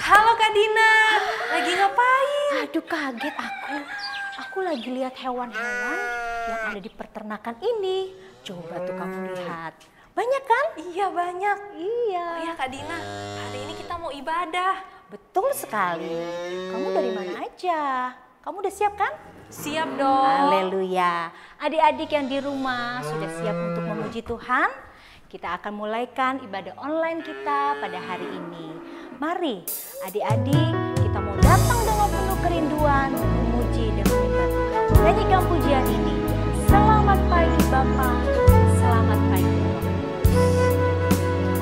Halo Kak Dina, lagi ngapain? Aduh, kaget aku. Aku lagi lihat hewan-hewan yang ada di peternakan ini. Coba tuh kamu lihat. Banyak kan? Iya banyak. Iya. Oh ya Kak Dina, hari ini kita mau ibadah. Betul sekali. Kamu dari mana aja? Kamu udah siap kan? Siap dong. Haleluya. Adik-adik yang di rumah sudah siap untuk memuji Tuhan? Kita akan mulaikan ibadah online kita pada hari ini. Mari adik-adik, kita mau datang dengan penuh kerinduan memuji dan menyembah Tuhan. Nyanyikan pujian ini. Selamat pagi Bapa, selamat pagi Roh.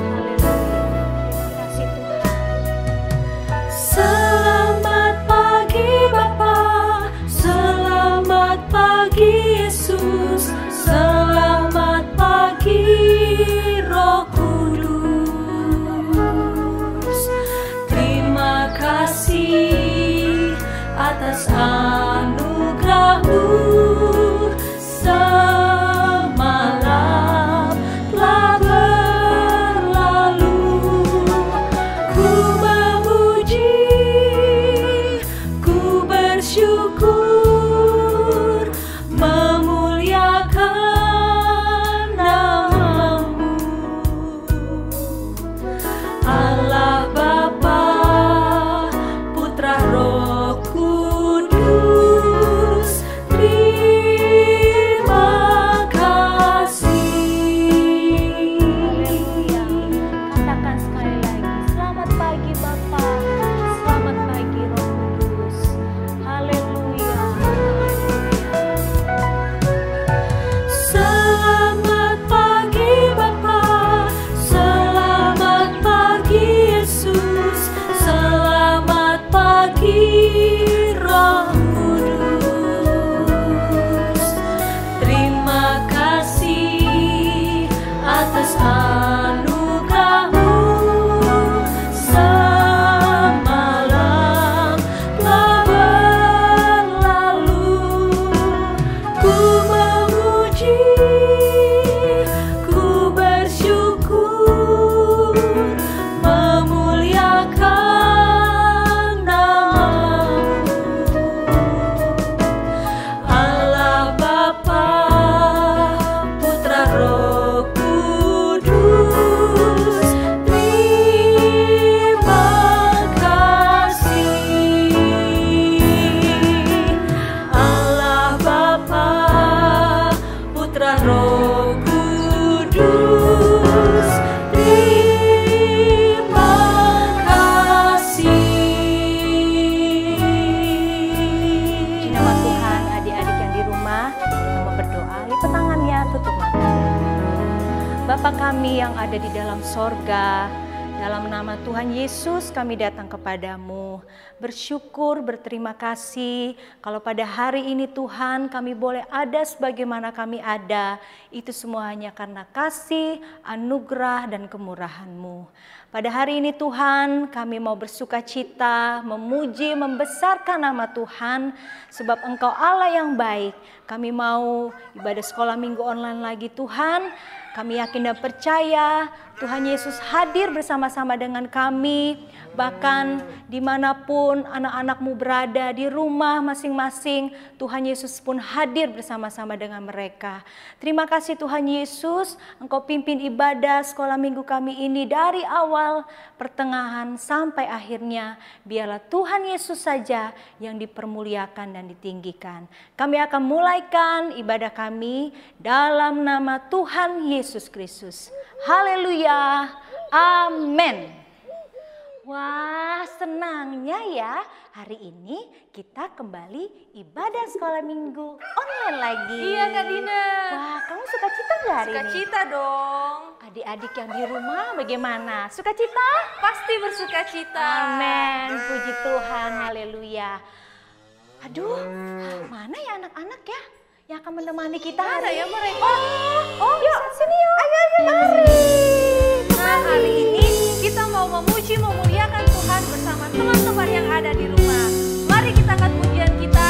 Haleluya. Terima kasih Tuhan. Selamat pagi Bapa, selamat pagi Yesus, selamat pagi Roh Kudus. Terima kasih atas anugerah-Mu. Semalam telah berlalu, ku memuji, ku bersyukur, memuliakan nama-Mu. Allah Bapa, Putra Roh Kudus, terima kasih. Haleluya. Katakan sekali lagi, selamat pagi Bapa, selamat pagi Roh Kudus. Haleluya. Selamat pagi Bapa, selamat pagi Yesus, selamat pagi Roh Kudus. Terima kasih atas anugerah-Mu. Semalam telah berlalu, ku memuji, ku bersyukur, memuliakan nama-Mu. Allah Bapa, Putra Roh Kudus, terima kasih. Allah Bapa, Putra Roh Kudus, terima kasih. Puji nama Tuhan. Adik-adik yang di rumah, kita mau berdoa. Lipat tangannya, tutup mata. Bapa kami yang ada di dalam sorga, dalam nama Tuhan Yesus kami datang kepadamu. Bersyukur, berterima kasih kalau pada hari ini Tuhan kami boleh ada sebagaimana kami ada. Itu semua hanya karena kasih, anugerah dan kemurahan-Mu. Pada hari ini Tuhan kami mau bersuka cita, memuji, membesarkan nama Tuhan. Sebab Engkau Allah yang baik. Kami mau ibadah sekolah minggu online lagi Tuhan. Kami yakin dan percaya Tuhan Yesus hadir bersama-sama dengan kami. Bahkan dimanapun anak-anak-Mu berada, di rumah masing-masing, Tuhan Yesus pun hadir bersama-sama dengan mereka. Terima kasih Tuhan Yesus, Engkau pimpin ibadah sekolah minggu kami ini dari awal, pertengahan, sampai akhirnya. Biarlah Tuhan Yesus saja yang dipermuliakan dan ditinggikan. Kami akan mulaikan ibadah kami dalam nama Tuhan Yesus Kristus. Haleluya, amin. Wah, senangnya ya. Hari ini kita kembali ibadah sekolah minggu online lagi. Iya Kak Dina. Wah, kamu suka cita nggak hari ini? Sukacita dong. Adik-adik yang di rumah bagaimana? Suka cita? Pasti bersuka cita. Amin, puji Tuhan, haleluya. Aduh, mana ya anak-anak ya yang akan menemani kita Mana hari ya ini? mereka? Oh, yuk sini yuk. Ayo, mari. Nah, hari ini kita mau memuji, memuliakan Tuhan bersama teman-teman yang ada di rumah. Mari kita angkat pujian kita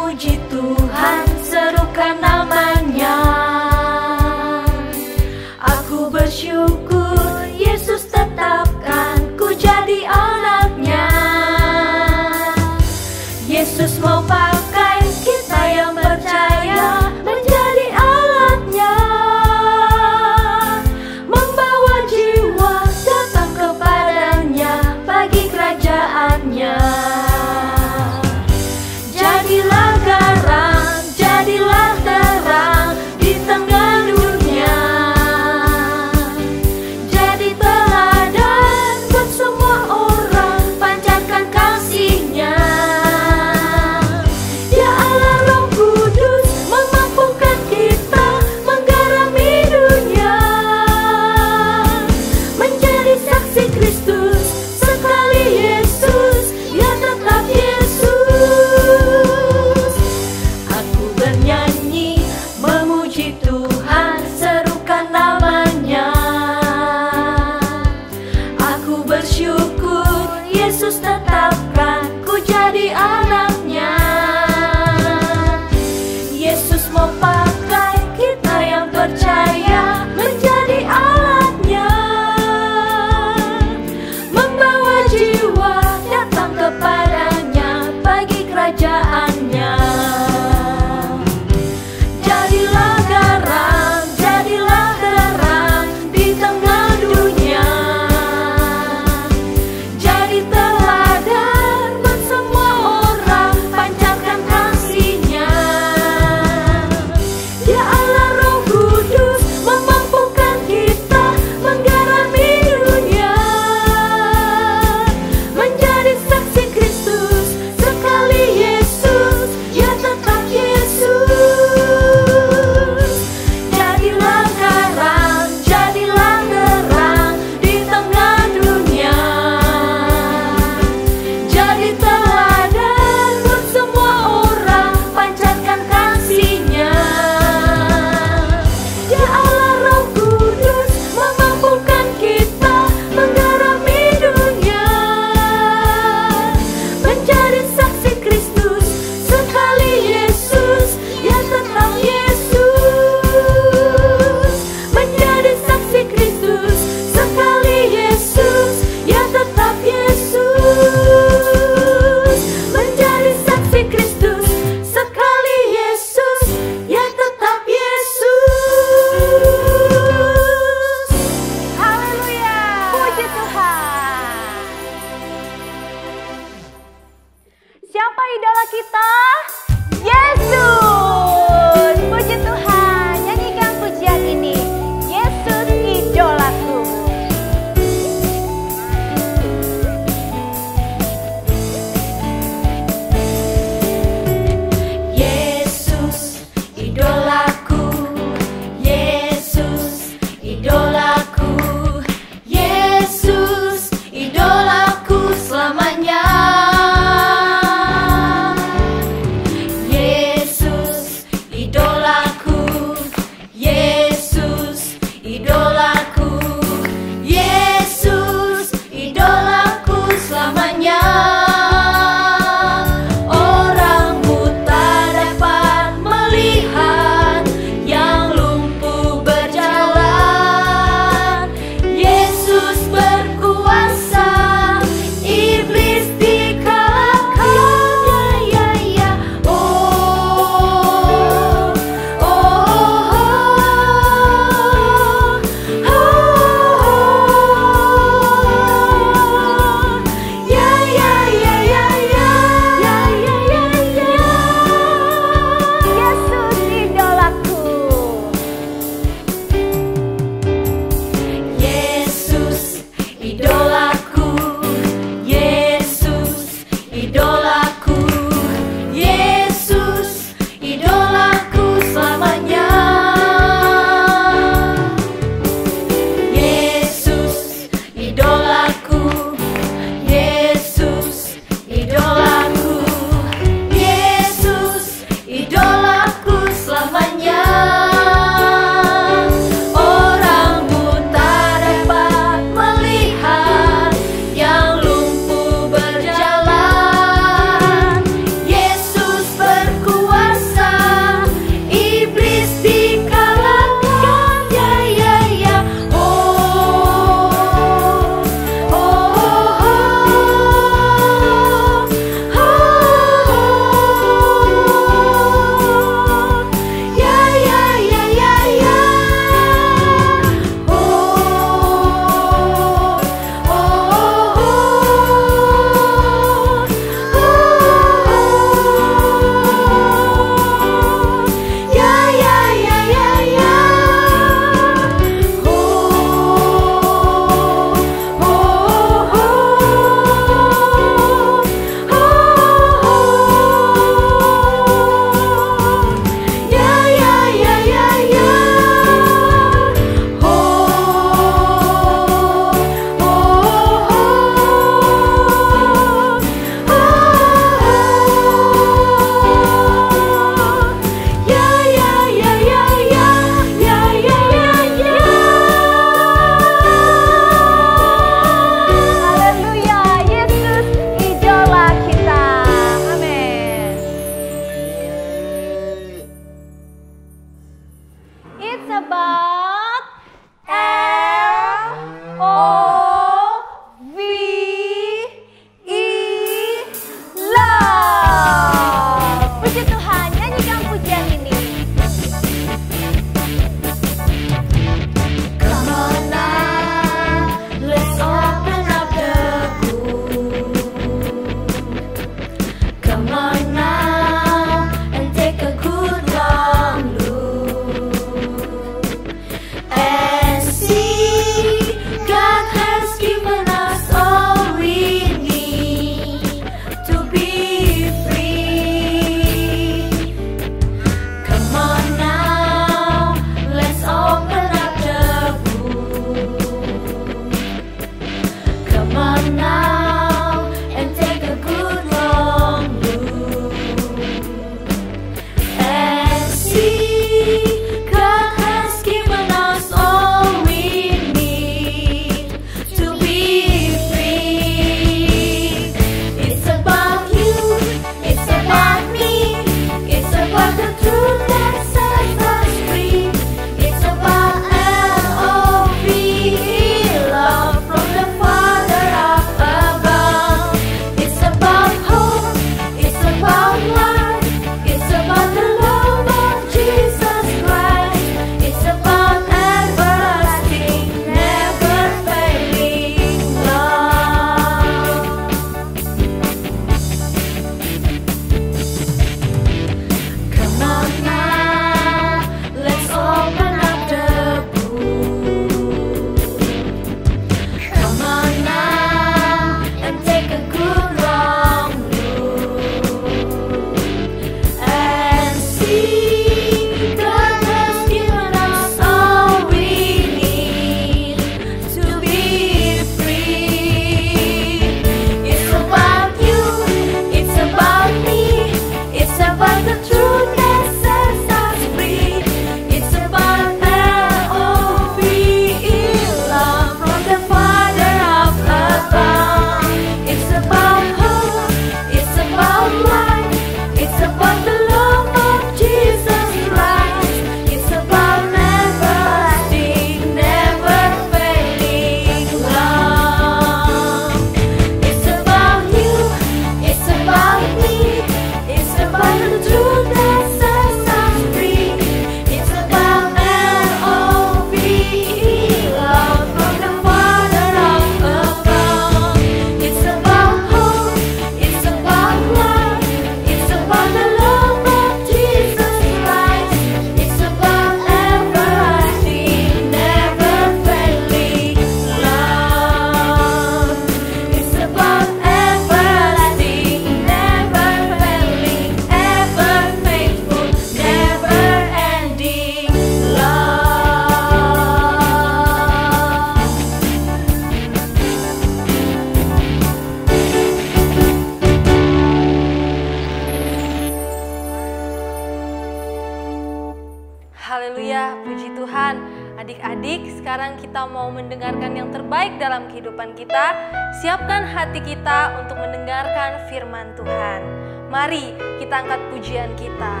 Adik-adik, sekarang kita mau mendengarkan yang terbaik dalam kehidupan kita. Siapkan hati kita untuk mendengarkan firman Tuhan. Mari kita angkat pujian kita.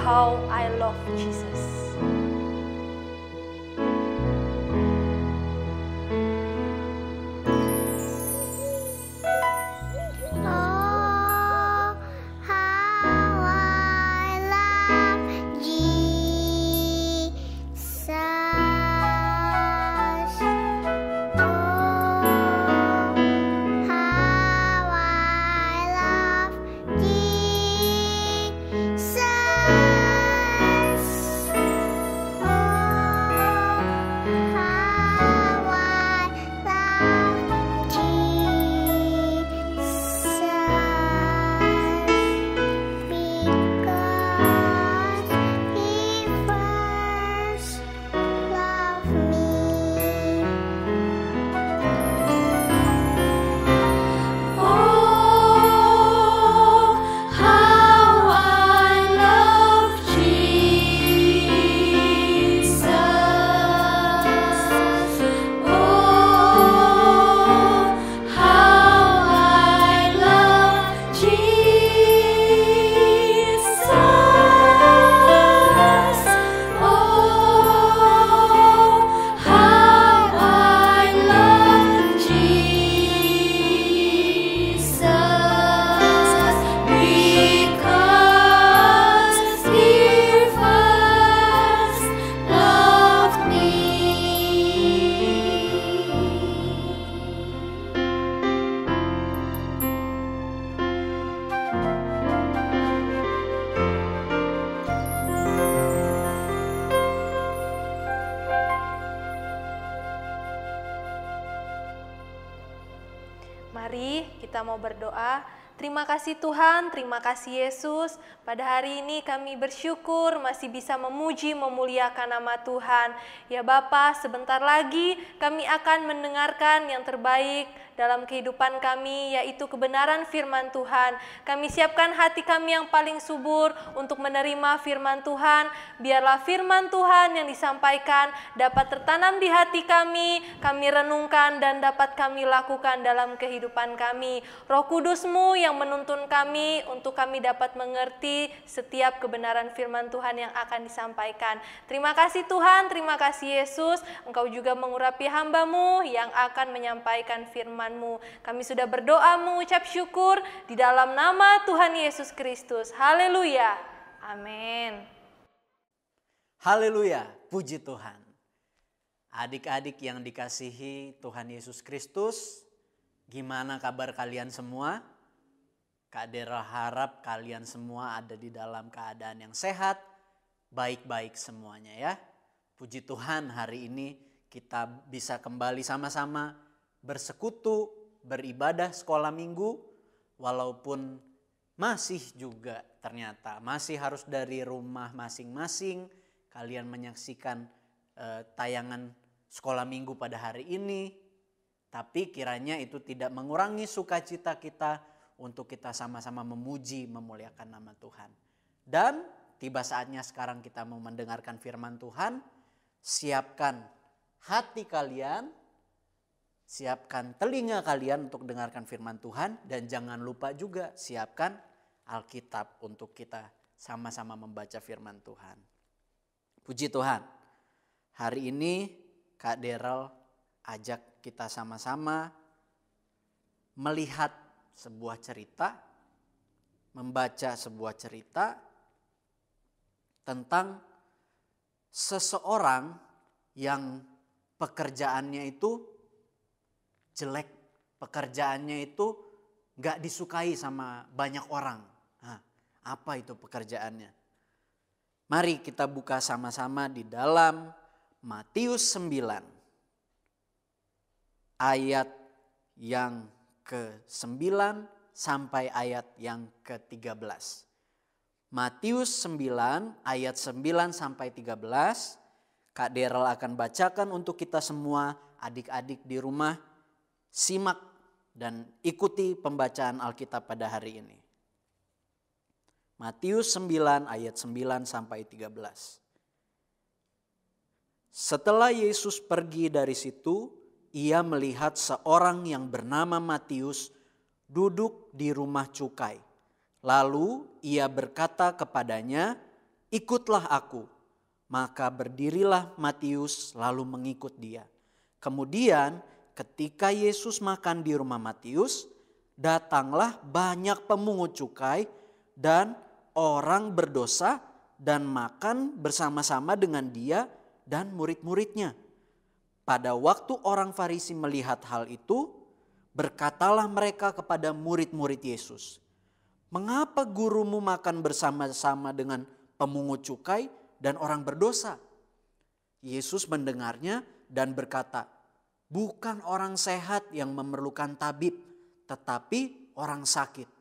How I Love Jesus. Mari kita mau berdoa. Terima kasih Tuhan, terima kasih Yesus. Pada hari ini kami bersyukur masih bisa memuji, memuliakan nama Tuhan. Ya Bapa, sebentar lagi kami akan mendengarkan yang terbaik dalam kehidupan kami, yaitu kebenaran firman Tuhan. Kami siapkan hati kami yang paling subur untuk menerima firman Tuhan. Biarlah firman Tuhan yang disampaikan dapat tertanam di hati kami renungkan dan dapat kami lakukan dalam kehidupan kami. Roh Kudus-Mu yang menuntun kami untuk kami dapat mengerti setiap kebenaran firman Tuhan yang akan disampaikan. Terima kasih Tuhan, terima kasih Yesus. Engkau juga mengurapi hamba-Mu yang akan menyampaikan firman-Mu. Kami sudah berdoa mengucap syukur di dalam nama Tuhan Yesus Kristus. Haleluya. Amin. Haleluya, puji Tuhan. Adik-adik yang dikasihi Tuhan Yesus Kristus, gimana kabar kalian semua? Kak Dera harap kalian semua ada di dalam keadaan yang sehat, baik-baik semuanya ya. Puji Tuhan, hari ini kita bisa kembali sama-sama bersekutu, beribadah sekolah minggu, walaupun masih juga ternyata masih harus dari rumah masing-masing kalian menyaksikan tayangan sekolah minggu pada hari ini. Tapi kiranya itu tidak mengurangi sukacita kita untuk kita sama-sama memuji, memuliakan nama Tuhan. Dan tiba saatnya sekarang kita mau mendengarkan firman Tuhan. Siapkan hati kalian, siapkan telinga kalian untuk dengarkan firman Tuhan. Dan jangan lupa juga siapkan Alkitab untuk kita sama-sama membaca firman Tuhan. Puji Tuhan, hari ini Kak Daryl ajak kita sama-sama melihat sebuah cerita, membaca sebuah cerita tentang seseorang yang pekerjaannya itu jelek, pekerjaannya itu gak disukai sama banyak orang. Nah, apa itu pekerjaannya? Mari kita buka sama-sama di dalam Matius 9 ayat yang ke-9 sampai ayat yang ke-13. Matius 9 ayat 9 sampai 13. Kak Daryl akan bacakan untuk kita semua, adik-adik di rumah. Simak dan ikuti pembacaan Alkitab pada hari ini. Matius 9 ayat 9 sampai 13. Setelah Yesus pergi dari situ, ia melihat seorang yang bernama Matius duduk di rumah cukai. Lalu ia berkata kepadanya, "Ikutlah aku." Maka berdirilah Matius lalu mengikut dia. Kemudian ketika Yesus makan di rumah Matius, datanglah banyak pemungut cukai dan orang berdosa dan makan bersama-sama dengan dia dan murid-muridnya. Pada waktu orang Farisi melihat hal itu, berkatalah mereka kepada murid-murid Yesus, "Mengapa gurumu makan bersama-sama dengan pemungut cukai dan orang berdosa?" Yesus mendengarnya dan berkata, "Bukan orang sehat yang memerlukan tabib, tetapi orang sakit.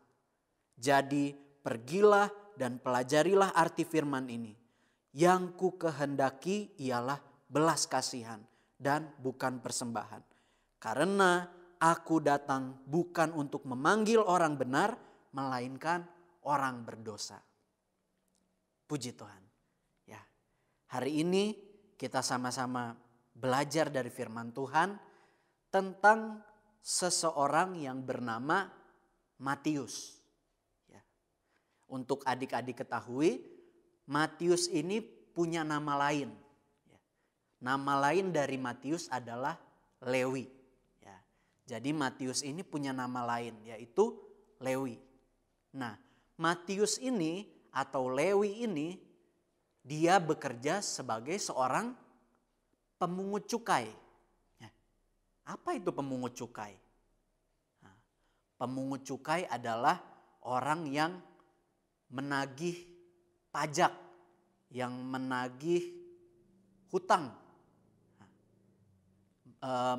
Jadi pergilah dan pelajarilah arti firman ini. Yang ku kehendaki ialah belas kasihan dan bukan persembahan. Karena aku datang bukan untuk memanggil orang benar, melainkan orang berdosa." Puji Tuhan. Ya, hari ini kita sama-sama belajar dari firman Tuhan tentang seseorang yang bernama Matius. Ya. Untuk adik-adik ketahui, Matius ini punya nama lain. Ya. Nama lain dari Matius adalah Lewi. Ya. Jadi Matius ini punya nama lain, yaitu Lewi. Nah, Matius ini atau Lewi ini, dia bekerja sebagai seorang pemungut cukai. Ya. Apa itu pemungut cukai? Nah, pemungut cukai adalah orang yang menagih pajak, yang menagih hutang,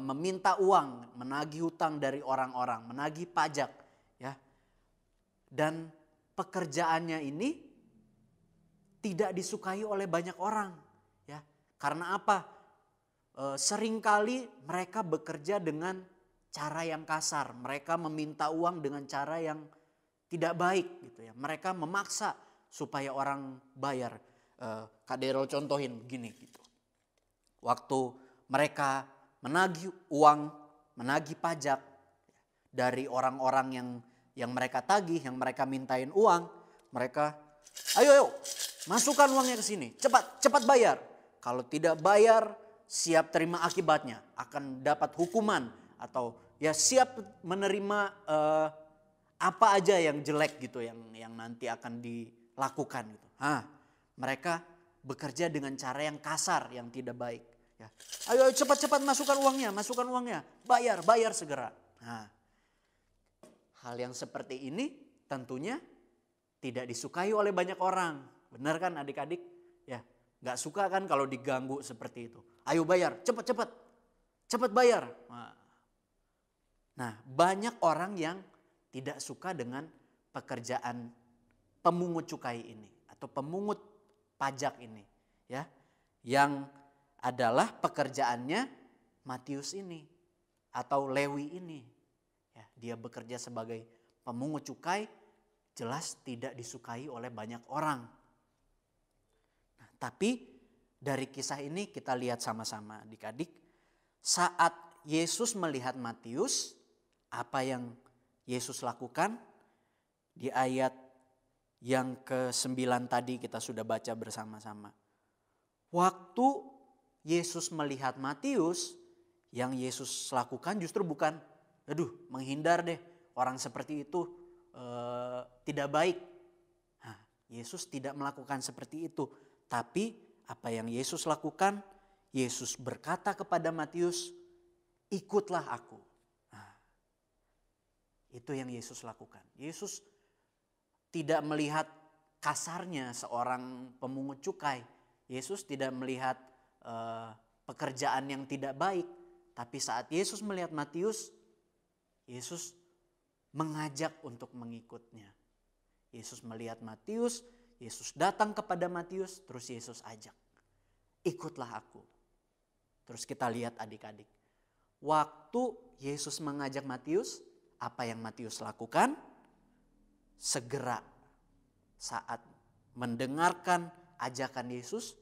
meminta uang, menagih hutang dari orang-orang, menagih pajak, ya. Dan pekerjaannya ini tidak disukai oleh banyak orang, ya. Karena apa? Seringkali mereka bekerja dengan cara yang kasar, mereka meminta uang dengan cara yang tidak baik, gitu ya. Mereka memaksa supaya orang bayar. Kak Dero contohin begini gitu. Waktu mereka menagih uang, menagih pajak dari orang-orang yang mereka tagih, yang mereka mintain uang, mereka, ayo masukkan uangnya ke sini, cepat bayar. Kalau tidak bayar, siap terima akibatnya, akan dapat hukuman atau ya siap menerima apa aja yang jelek gitu, yang nanti akan dilakukan gitu. Mereka bekerja dengan cara yang kasar, yang tidak baik. Ya. Ayo cepat masukkan uangnya, bayar segera. Hal yang seperti ini tentunya tidak disukai oleh banyak orang. Benar kan adik-adik? Ya, nggak suka kan kalau diganggu seperti itu. Ayo bayar, cepat bayar. Nah, banyak orang yang tidak suka dengan pekerjaan pemungut cukai ini atau pemungut pajak ini, ya, yang adalah pekerjaannya Matius ini atau Lewi ini. Ya, dia bekerja sebagai pemungut cukai, jelas tidak disukai oleh banyak orang. Nah, tapi dari kisah ini kita lihat sama-sama adik-adik, saat Yesus melihat Matius, apa yang Yesus lakukan? Di ayat yang ke-9 tadi kita sudah baca bersama-sama. Waktu Yesus melihat Matius, yang Yesus lakukan justru bukan, menghindar deh, orang seperti itu tidak baik. Nah, Yesus tidak melakukan seperti itu. Tapi apa yang Yesus lakukan? Yesus berkata kepada Matius, "Ikutlah aku." Nah, itu yang Yesus lakukan. Yesus tidak melihat kasarnya seorang pemungut cukai. Yesus tidak melihat pekerjaan yang tidak baik. Tapi saat Yesus melihat Matius, Yesus mengajak untuk mengikutnya. Yesus melihat Matius, Yesus datang kepada Matius, terus Yesus ajak, "Ikutlah aku." Terus kita lihat adik-adik, waktu Yesus mengajak Matius, apa yang Matius lakukan? Segera saat mendengarkan ajakan Yesus,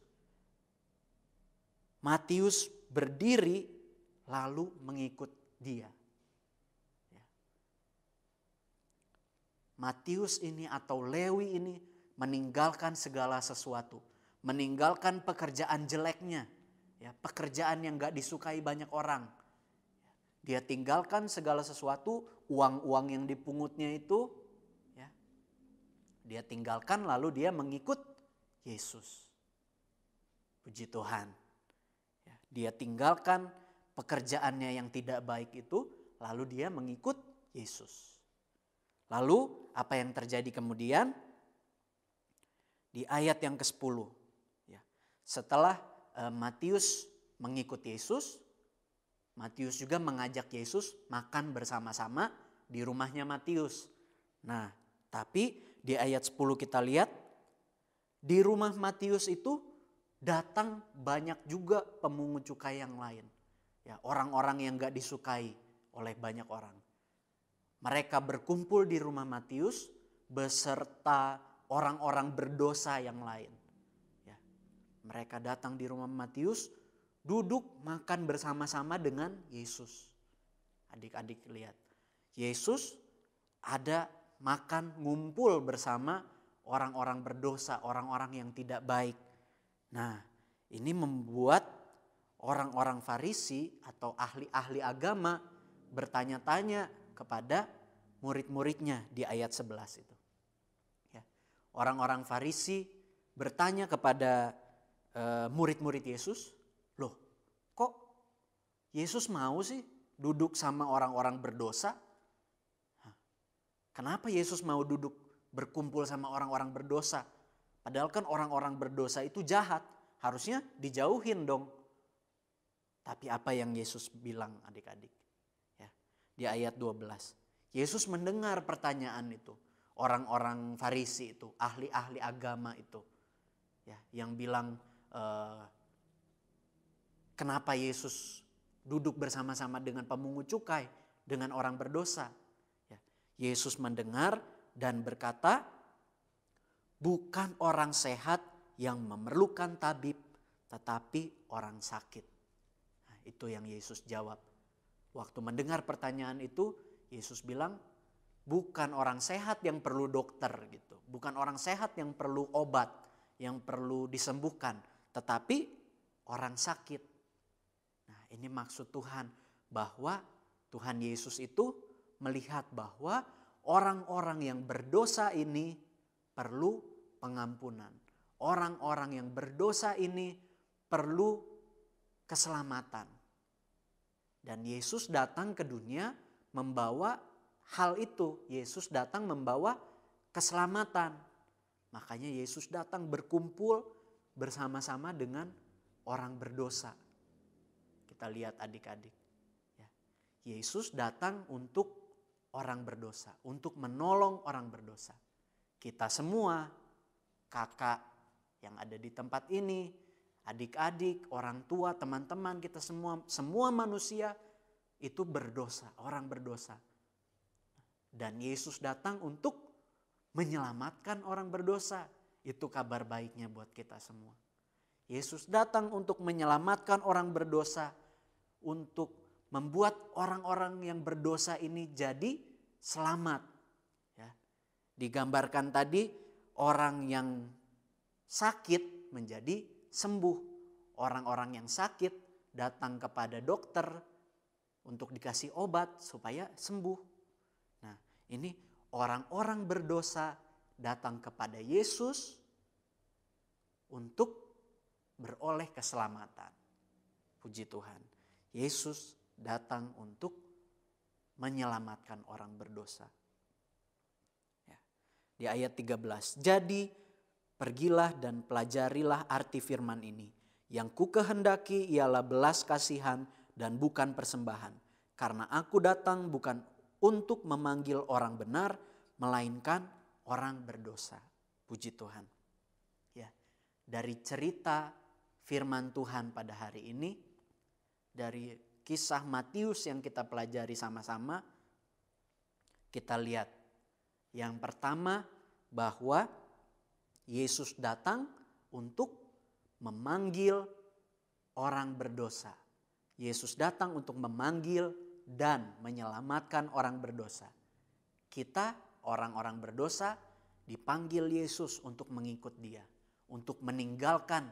Matius berdiri lalu mengikut dia. Matius ini atau Lewi ini meninggalkan segala sesuatu. Meninggalkan pekerjaan jeleknya. Ya, pekerjaan yang gak disukai banyak orang. Dia tinggalkan segala sesuatu, uang-uang yang dipungutnya itu. Ya, dia tinggalkan lalu dia mengikut Yesus. Puji Tuhan. Ya, dia tinggalkan pekerjaannya yang tidak baik itu, lalu dia mengikut Yesus. Lalu apa yang terjadi kemudian? Di ayat yang ke-10. Ya, setelah Matius mengikut Yesus, Matius juga mengajak Yesus makan bersama-sama di rumahnya Matius. Nah, tapi di ayat 10 kita lihat, di rumah Matius itu datang banyak juga pemungut cukai yang lain. Ya, orang-orang yang gak disukai oleh banyak orang. Mereka berkumpul di rumah Matius beserta orang-orang berdosa yang lain. Ya, mereka datang di rumah Matius, duduk makan bersama-sama dengan Yesus. Adik-adik lihat, Yesus ada makan ngumpul bersama orang-orang berdosa, orang-orang yang tidak baik. Nah, ini membuat orang-orang Farisi atau ahli-ahli agama bertanya-tanya kepada murid-muridnya di ayat 11 itu. Ya, orang-orang Farisi bertanya kepada murid-murid Yesus, loh kok Yesus mau sih duduk sama orang-orang berdosa? Kenapa Yesus mau duduk berkumpul sama orang-orang berdosa? Padahal kan orang-orang berdosa itu jahat, harusnya dijauhin dong. Tapi apa yang Yesus bilang adik-adik? Di ayat 12. Yesus mendengar pertanyaan itu. Orang-orang Farisi itu, ahli-ahli agama itu. Ya, yang bilang kenapa Yesus duduk bersama-sama dengan pemungut cukai, dengan orang berdosa. Ya, Yesus mendengar dan berkata, bukan orang sehat yang memerlukan tabib, tetapi orang sakit. Nah, itu yang Yesus jawab. Waktu mendengar pertanyaan itu, Yesus bilang, bukan orang sehat yang perlu dokter gitu. Bukan orang sehat yang perlu obat, yang perlu disembuhkan. Tetapi orang sakit. Nah, ini maksud Tuhan, bahwa Tuhan Yesus itu melihat bahwa orang-orang yang berdosa ini perlu pengampunan. Orang-orang yang berdosa ini perlu keselamatan. Dan Yesus datang ke dunia membawa hal itu. Yesus datang membawa keselamatan. Makanya Yesus datang berkumpul bersama-sama dengan orang berdosa. Kita lihat adik-adik. Ya. Yesus datang untuk orang berdosa. Untuk menolong orang berdosa. Kita semua, kakak yang ada di tempat ini, adik-adik, orang tua, teman-teman, kita semua manusia itu berdosa, orang berdosa. Dan Yesus datang untuk menyelamatkan orang berdosa. Itu kabar baiknya buat kita semua. Yesus datang untuk menyelamatkan orang berdosa, untuk membuat orang-orang yang berdosa ini jadi selamat. Ya. Digambarkan tadi orang yang sakit menjadi sembuh. Orang-orang yang sakit datang kepada dokter untuk dikasih obat supaya sembuh. Nah, ini orang-orang berdosa datang kepada Yesus untuk beroleh keselamatan. Puji Tuhan. Yesus datang untuk menyelamatkan orang berdosa. Ya. Di ayat 13. Jadi pergilah dan pelajarilah arti firman ini. Yang kukehendaki ialah belas kasihan dan bukan persembahan. Karena aku datang bukan untuk memanggil orang benar, melainkan orang berdosa. Puji Tuhan. Ya, dari cerita firman Tuhan pada hari ini, dari kisah Matius yang kita pelajari sama-sama, kita lihat yang pertama bahwa Yesus datang untuk memanggil orang berdosa. Yesus datang untuk memanggil dan menyelamatkan orang berdosa. Kita orang-orang berdosa dipanggil Yesus untuk mengikut Dia, untuk meninggalkan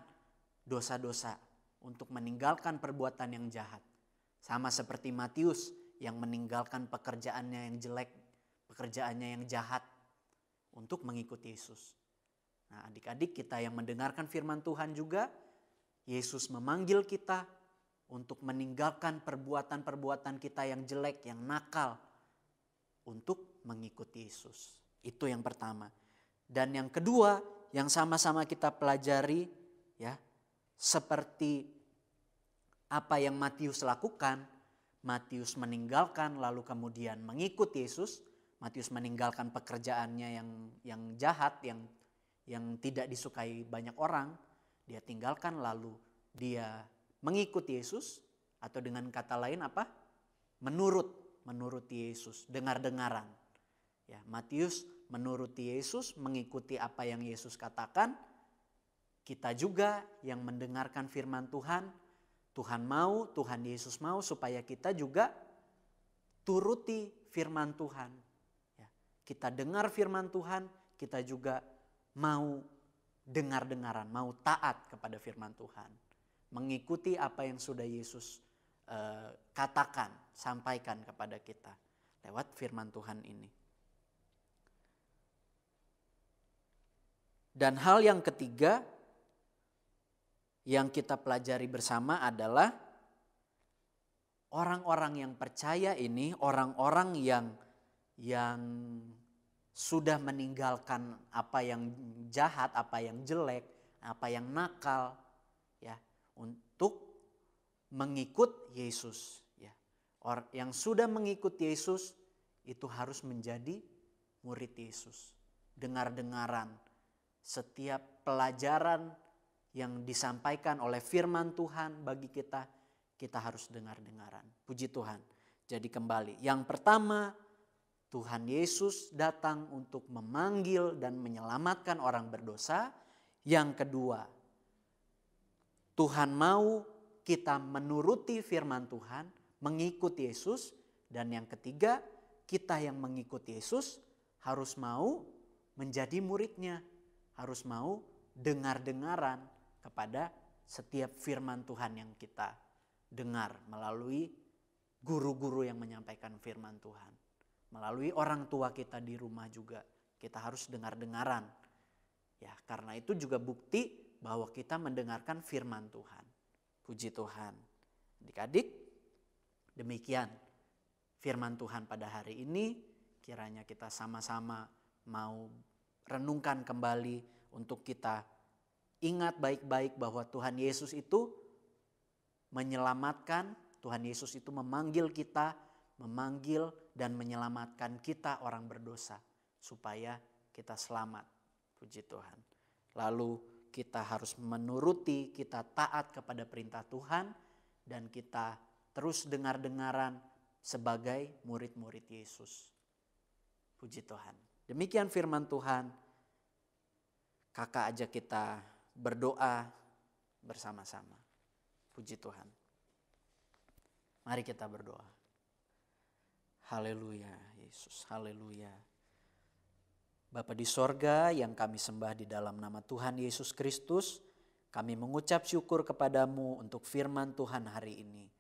dosa-dosa, untuk meninggalkan perbuatan yang jahat. Sama seperti Matius yang meninggalkan pekerjaannya yang jelek, pekerjaannya yang jahat untuk mengikuti Yesus. Nah, adik-adik kita yang mendengarkan firman Tuhan juga, Yesus memanggil kita untuk meninggalkan perbuatan-perbuatan kita yang jelek, yang nakal, untuk mengikuti Yesus. Itu yang pertama. Dan yang kedua, yang sama-sama kita pelajari, ya, seperti apa yang Matius lakukan. Matius meninggalkan lalu kemudian mengikuti Yesus. Matius meninggalkan pekerjaannya yang jahat, yang tidak disukai banyak orang. Dia tinggalkan lalu dia mengikuti Yesus, atau dengan kata lain apa? Menuruti Yesus, dengar-dengaran. Ya, Matius menuruti Yesus, mengikuti apa yang Yesus katakan. Kita juga yang mendengarkan firman Tuhan, Tuhan Yesus mau supaya kita juga turuti firman Tuhan. Ya, kita dengar firman Tuhan, kita juga mau dengar-dengaran, mau taat kepada firman Tuhan. Mengikuti apa yang sudah Yesus katakan, sampaikan kepada kita lewat firman Tuhan ini. Dan hal yang ketiga yang kita pelajari bersama adalah orang-orang yang percaya ini, orang-orang yang sudah meninggalkan apa yang jahat, apa yang jelek, apa yang nakal, ya, untuk mengikut Yesus. Ya. Yang sudah mengikut Yesus itu harus menjadi murid Yesus. Dengar-dengaran setiap pelajaran yang disampaikan oleh firman Tuhan bagi kita, kita harus dengar-dengaran. Puji Tuhan. Jadi kembali, yang pertama, Tuhan Yesus datang untuk memanggil dan menyelamatkan orang berdosa. Yang kedua, Tuhan mau kita menuruti firman Tuhan, mengikuti Yesus. Dan yang ketiga, kita yang mengikuti Yesus harus mau menjadi muridnya. Harus mau dengar-dengaran kepada setiap firman Tuhan yang kita dengar melalui guru-guru yang menyampaikan firman Tuhan. Melalui orang tua kita di rumah juga kita harus dengar-dengaran. Ya, karena itu juga bukti bahwa kita mendengarkan firman Tuhan. Puji Tuhan. Adik-adik, demikian firman Tuhan pada hari ini. Kiranya kita sama-sama mau renungkan kembali untuk kita ingat baik-baik bahwa Tuhan Yesus itu menyelamatkan, Tuhan Yesus itu memanggil kita, memanggil dan menyelamatkan kita orang berdosa supaya kita selamat. Puji Tuhan. Lalu kita harus menuruti, kita taat kepada perintah Tuhan dan kita terus dengar-dengaran sebagai murid-murid Yesus. Puji Tuhan. Demikian firman Tuhan. Kakak ajak kita berdoa bersama-sama. Puji Tuhan. Mari kita berdoa. Haleluya Yesus, haleluya. Bapa di sorga yang kami sembah di dalam nama Tuhan Yesus Kristus, kami mengucap syukur kepadamu untuk firman Tuhan hari ini.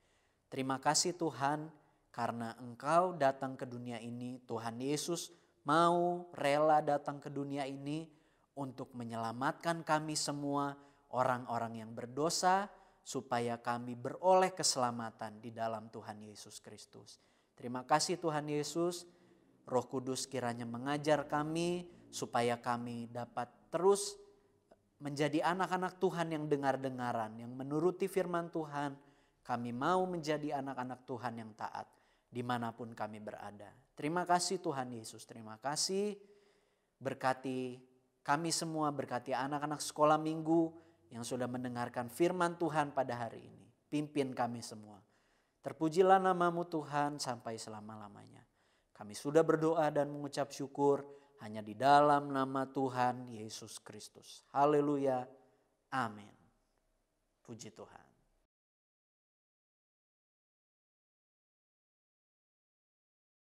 Terima kasih Tuhan karena Engkau datang ke dunia ini, Tuhan Yesus mau rela datang ke dunia ini untuk menyelamatkan kami semua orang-orang yang berdosa supaya kami beroleh keselamatan di dalam Tuhan Yesus Kristus. Terima kasih Tuhan Yesus, Roh Kudus kiranya mengajar kami supaya kami dapat terus menjadi anak-anak Tuhan yang dengar-dengaran, yang menuruti firman Tuhan. Kami mau menjadi anak-anak Tuhan yang taat dimanapun kami berada. Terima kasih Tuhan Yesus, terima kasih. Berkati kami semua, berkati anak-anak sekolah minggu yang sudah mendengarkan firman Tuhan pada hari ini. Pimpin kami semua. Terpujilah namamu Tuhan sampai selama-lamanya. Kami sudah berdoa dan mengucap syukur hanya di dalam nama Tuhan Yesus Kristus. Haleluya. Amin. Puji Tuhan.